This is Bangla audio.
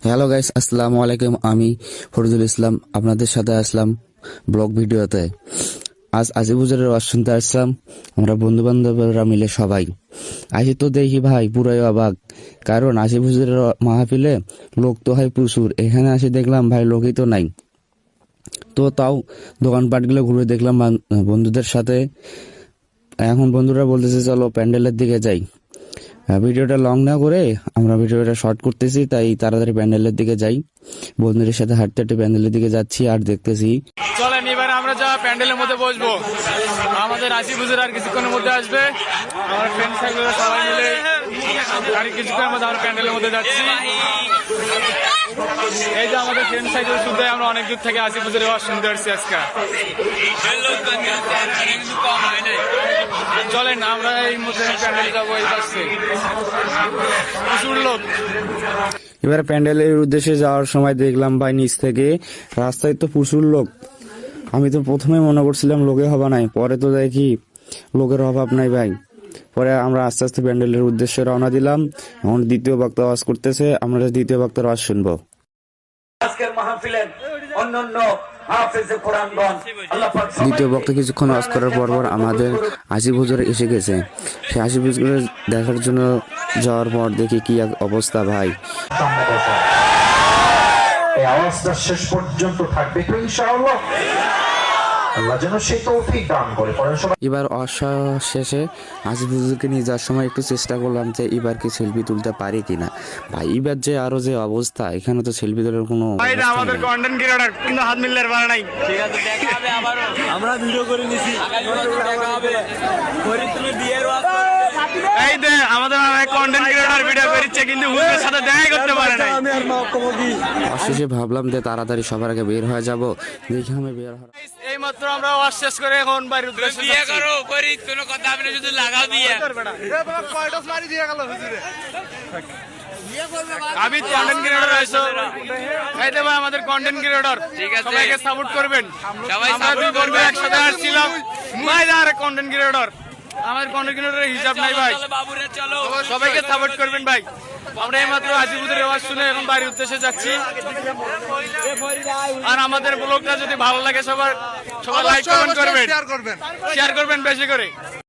হ্যালো গাইস, আসসালামু আলাইকুম। আমি ফরিদুল ইসলাম আপনাদের সাথে আসলাম ব্লগ ভিডিওতে। আজ আজিবুজুরের ওয়াজ শুনতে আসলাম আমরা বন্ধু বান্ধবরা মিলে সবাই। আসি তো দেখি ভাই পুরাই অবাক, কারণ আজিবুজুরের মাহফিলে লোক তো হয় প্রচুর। এখানে আসি দেখলাম ভাই লোকই তো নাই। তো তাও দোকানপাটগুলো ঘুরে দেখলাম বন্ধুদের সাথে। এখন বন্ধুরা বলতেছে চলো প্যান্ডেলের দিকে যাই। ভিডিওটা লং না করে আমরা ভিডিওটা শর্ট করতেছি, তাই তাড়াতাড়ি প্যান্ডেলের দিকে যাই। বন্ধুদের সাথে হাঁটতে হাঁটতে প্যান্ডেলের দিকে যাচ্ছি আর দেখতেছি। চলেন এবার আমরা যা প্যান্ডেলের মধ্যে বসবো। আমাদের আজিবুজুর আর কিছুক্ষণের মধ্যে আসবে। আমার ফ্রেন্ড সার্কেল সবাই মিলে গাড়ি কিছুক্ষণের মধ্যে আমরা প্যান্ডেলের মধ্যে যাচ্ছি। এই যে আমাদের ফ্রেন্ড সার্কেল শুধু আমরা অনেক দূর থেকে আজিবুজুর ওয়াজ শুনতে আসছি আজকে। চলেন আমরা এই মধ্যে প্যান্ডেলে যাবো। এই পাশে প্রচুর লোক। এবার প্যান্ডেলের উদ্দেশ্যে যাওয়ার সময় দেখলাম ভাই নিচ থেকে রাস্তায় তো প্রচুর লোক। আমি তো প্রথমে মনে করছিলাম লোকে হবা নাই, পরে তো দেখি লোকের অভাব নাই ভাই। পরে আমরা আস্তে আস্তে প্যান্ডেলের উদ্দেশ্যে রওনা দিলাম। এখন দ্বিতীয় বক্তা ওয়াজ করতেছে, আমরা দ্বিতীয় বক্তার ওয়াজ শুনবো। আজকের মাহফিলের অন্যান্য হাফেজে কোরআনগণ আল্লাহ পাক দ্বিতীয় বক্তা কিছুক্ষণ ওয়াজ করার পর আমাদের আসিফ হুজুর এসে গেছে। সেই আসিফ হুজুর দেখার জন্য যাওয়ার পর দেখি কি এক অবস্থা ভাই। এই আওয়াজটা শেষ পর্যন্ত থাকবে তো ইনশাআল্লাহ। আল্লাহ যেন সেই তৌফিক দান করে। এবার শেষে আসিফ হুজুরকে নিয়ে যাওয়ার সময় একটু চেষ্টা করলাম যে এবার কি সেলফি তুলতে পারি কিনা। ভাই এবার যে আরো যে অবস্থা, এখানে তো সেলফি তোলার কোনো আমাদের কন্টেন্ট ক্রিয়েটর কিন্তু হাত মিললে পারে নাই। ঠিক আছে, দেখা হবে আবারও। আমরা ভিডিও করে নিছি, দেখা হবে। ফরিদুলের বিয়ের ওয়াজ এই দে আমাদের কন্টেন্ট ক্রিয়েটর ভিডিও করেছে কিন্তু হুজুরের সাথে দেখা করতে পারে নাই। আমি আর মাফ করব কি। শেষে ভাবলাম যে তাড়াতাড়ি সবার আগে বের হয়ে যাব। দেখি আমি বের হওয়ার এই মাত্র আমরা ওয়াজ শেষ করে এখন বাইরে উদ্দেশ্যে বিয়ে করো ফরিদ, কোনো কথা আপনি শুধু লাগাও দিয়ে এ বাবা কয়টা মারি দিয়ে গেল হুজুরে। আমি কন্টেন্ট ক্রিয়েটর আইছো, এই দেবা আমাদের কন্টেন্ট ক্রিয়েটর। ঠিক আছে, সবাইকে সাপোর্ট করবেন। সবাই সাপোর্ট করবে। একসাথে আসছিলাম ভাই, আর কন্টেন্ট ক্রিয়েটর আমাদের কন্টেন্ট ক্রিয়েটরের হিসাব নাই ভাই। সবাইকে সাপোর্ট করবেন ভাই। আমরা এইমাত্র আজিবুজুরের আওয়াজ শুনে এখন বাড়ির উদ্দেশ্যে যাচ্ছি। আর আমাদের ব্লগটা যদি ভালো লাগে সবাই লাইক কমেন্ট করবেন, শেয়ার করবেন বেশি করে।